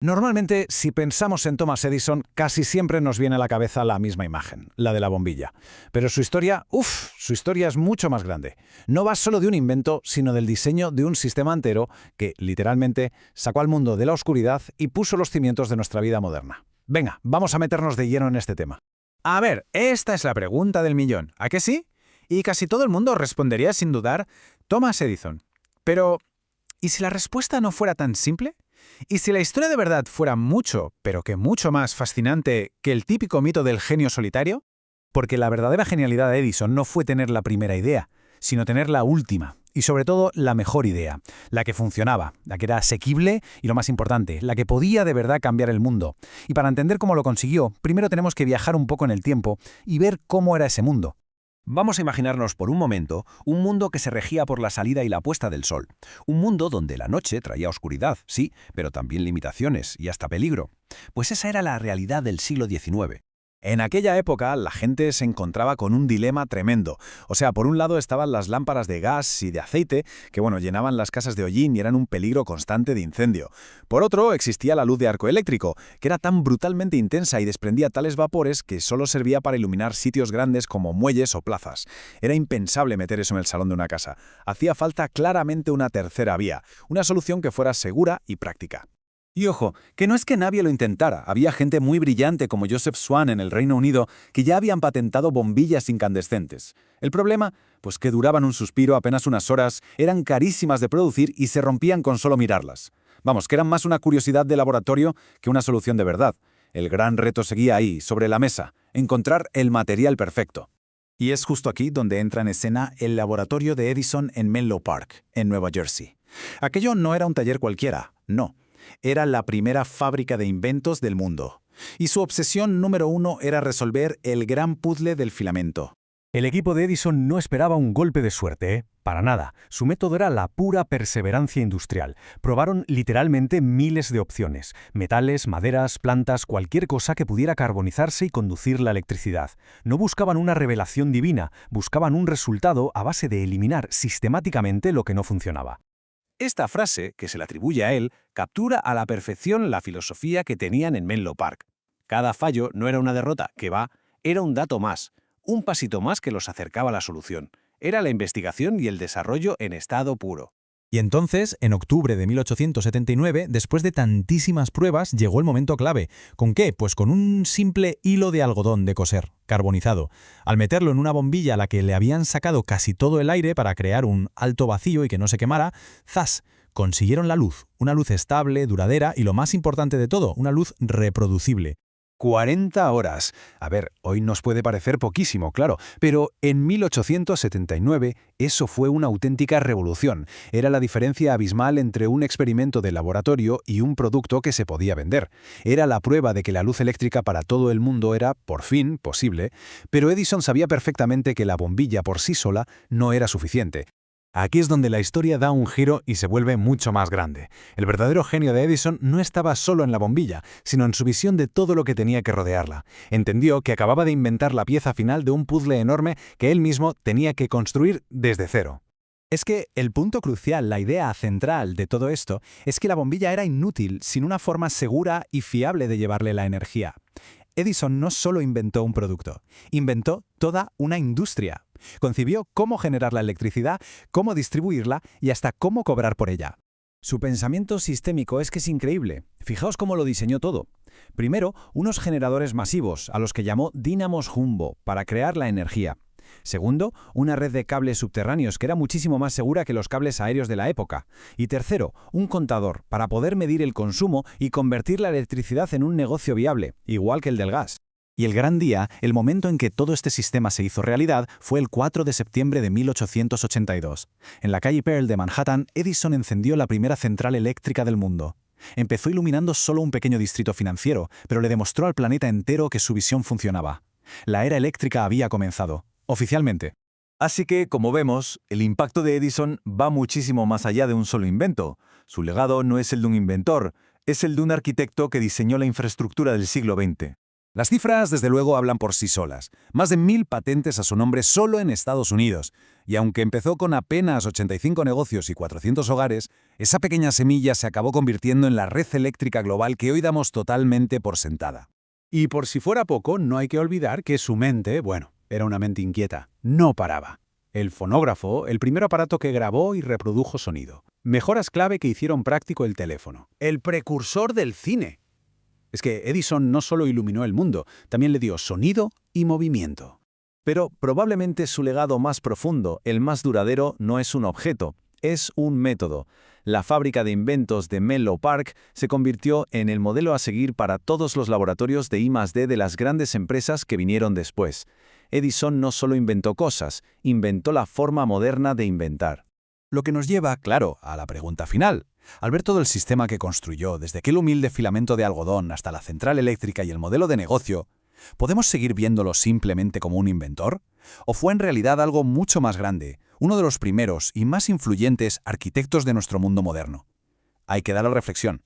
Normalmente, si pensamos en Thomas Edison, casi siempre nos viene a la cabeza la misma imagen, la de la bombilla. Pero su historia es mucho más grande. No va solo de un invento, sino del diseño de un sistema entero que, literalmente, sacó al mundo de la oscuridad y puso los cimientos de nuestra vida moderna. Venga, vamos a meternos de lleno en este tema. A ver, esta es la pregunta del millón, ¿a que sí? Y casi todo el mundo respondería sin dudar, Thomas Edison. Pero, ¿y si la respuesta no fuera tan simple? ¿Y si la historia de verdad fuera mucho, pero que mucho más fascinante que el típico mito del genio solitario? Porque la verdadera genialidad de Edison no fue tener la primera idea, sino tener la última, y sobre todo la mejor idea, la que funcionaba, la que era asequible y lo más importante, la que podía de verdad cambiar el mundo. Y para entender cómo lo consiguió, primero tenemos que viajar un poco en el tiempo y ver cómo era ese mundo. Vamos a imaginarnos por un momento un mundo que se regía por la salida y la puesta del sol. Un mundo donde la noche traía oscuridad, sí, pero también limitaciones y hasta peligro. Pues esa era la realidad del siglo XIX. En aquella época, la gente se encontraba con un dilema tremendo. O sea, por un lado estaban las lámparas de gas y de aceite, que llenaban las casas de hollín y eran un peligro constante de incendio. Por otro, existía la luz de arco eléctrico, que era tan brutalmente intensa y desprendía tales vapores que solo servía para iluminar sitios grandes como muelles o plazas. Era impensable meter eso en el salón de una casa. Hacía falta claramente una tercera vía, una solución que fuera segura y práctica. Y ojo, que no es que nadie lo intentara. Había gente muy brillante como Joseph Swan en el Reino Unido que ya habían patentado bombillas incandescentes. El problema, pues que duraban un suspiro apenas unas horas, eran carísimas de producir y se rompían con solo mirarlas. Vamos, que eran más una curiosidad de laboratorio que una solución de verdad. El gran reto seguía ahí, sobre la mesa, encontrar el material perfecto. Y es justo aquí donde entra en escena el laboratorio de Edison en Menlo Park, en Nueva Jersey. Aquello no era un taller cualquiera, no. Era la primera fábrica de inventos del mundo. Y su obsesión número uno era resolver el gran puzzle del filamento. El equipo de Edison no esperaba un golpe de suerte, ¿eh? Para nada. Su método era la pura perseverancia industrial. Probaron literalmente miles de opciones. Metales, maderas, plantas, cualquier cosa que pudiera carbonizarse y conducir la electricidad. No buscaban una revelación divina, buscaban un resultado a base de eliminar sistemáticamente lo que no funcionaba. Esta frase, que se le atribuye a él, captura a la perfección la filosofía que tenían en Menlo Park. Cada fallo no era una derrota, que va, era un dato más, un pasito más que los acercaba a la solución. Era la investigación y el desarrollo en estado puro. Y entonces, en octubre de 1879, después de tantísimas pruebas, llegó el momento clave. ¿Con qué? Pues con un simple hilo de algodón de coser, carbonizado. Al meterlo en una bombilla a la que le habían sacado casi todo el aire para crear un alto vacío y que no se quemara, ¡zas!, consiguieron la luz. Una luz estable, duradera y, lo más importante de todo, una luz reproducible. 40 horas. A ver, hoy nos puede parecer poquísimo, claro, pero en 1879 eso fue una auténtica revolución. Era la diferencia abismal entre un experimento de laboratorio y un producto que se podía vender. Era la prueba de que la luz eléctrica para todo el mundo era, por fin, posible, pero Edison sabía perfectamente que la bombilla por sí sola no era suficiente. Aquí es donde la historia da un giro y se vuelve mucho más grande. El verdadero genio de Edison no estaba solo en la bombilla, sino en su visión de todo lo que tenía que rodearla. Entendió que acababa de inventar la pieza final de un puzzle enorme que él mismo tenía que construir desde cero. Es que el punto crucial, la idea central de todo esto, es que la bombilla era inútil sin una forma segura y fiable de llevarle la energía. Edison no solo inventó un producto, inventó toda una industria. Concibió cómo generar la electricidad, cómo distribuirla y hasta cómo cobrar por ella. Su pensamiento sistémico es que es increíble. Fijaos cómo lo diseñó todo. Primero, unos generadores masivos, a los que llamó dínamos jumbo, para crear la energía. Segundo, una red de cables subterráneos que era muchísimo más segura que los cables aéreos de la época. Y tercero, un contador para poder medir el consumo y convertir la electricidad en un negocio viable, igual que el del gas. Y el gran día, el momento en que todo este sistema se hizo realidad, fue el 4 de septiembre de 1882. En la calle Pearl de Manhattan, Edison encendió la primera central eléctrica del mundo. Empezó iluminando solo un pequeño distrito financiero, pero le demostró al planeta entero que su visión funcionaba. La era eléctrica había comenzado, oficialmente. Así que, como vemos, el impacto de Edison va muchísimo más allá de un solo invento. Su legado no es el de un inventor, es el de un arquitecto que diseñó la infraestructura del siglo XX. Las cifras, desde luego, hablan por sí solas. Más de 1000 patentes a su nombre solo en Estados Unidos. Y aunque empezó con apenas 85 negocios y 400 hogares, esa pequeña semilla se acabó convirtiendo en la red eléctrica global que hoy damos totalmente por sentada. Y por si fuera poco, no hay que olvidar que su mente, bueno, era una mente inquieta, no paraba. El fonógrafo, el primer aparato que grabó y reprodujo sonido. Mejoras clave que hicieron práctico el teléfono. El precursor del cine. Es que Edison no solo iluminó el mundo, también le dio sonido y movimiento. Pero probablemente su legado más profundo, el más duradero, no es un objeto, es un método. La fábrica de inventos de Menlo Park se convirtió en el modelo a seguir para todos los laboratorios de I+D de las grandes empresas que vinieron después. Edison no solo inventó cosas, inventó la forma moderna de inventar. Lo que nos lleva, claro, a la pregunta final. Al ver todo el sistema que construyó, desde aquel humilde filamento de algodón hasta la central eléctrica y el modelo de negocio, ¿podemos seguir viéndolo simplemente como un inventor? ¿O fue en realidad algo mucho más grande, uno de los primeros y más influyentes arquitectos de nuestro mundo moderno? Hay que dar la reflexión.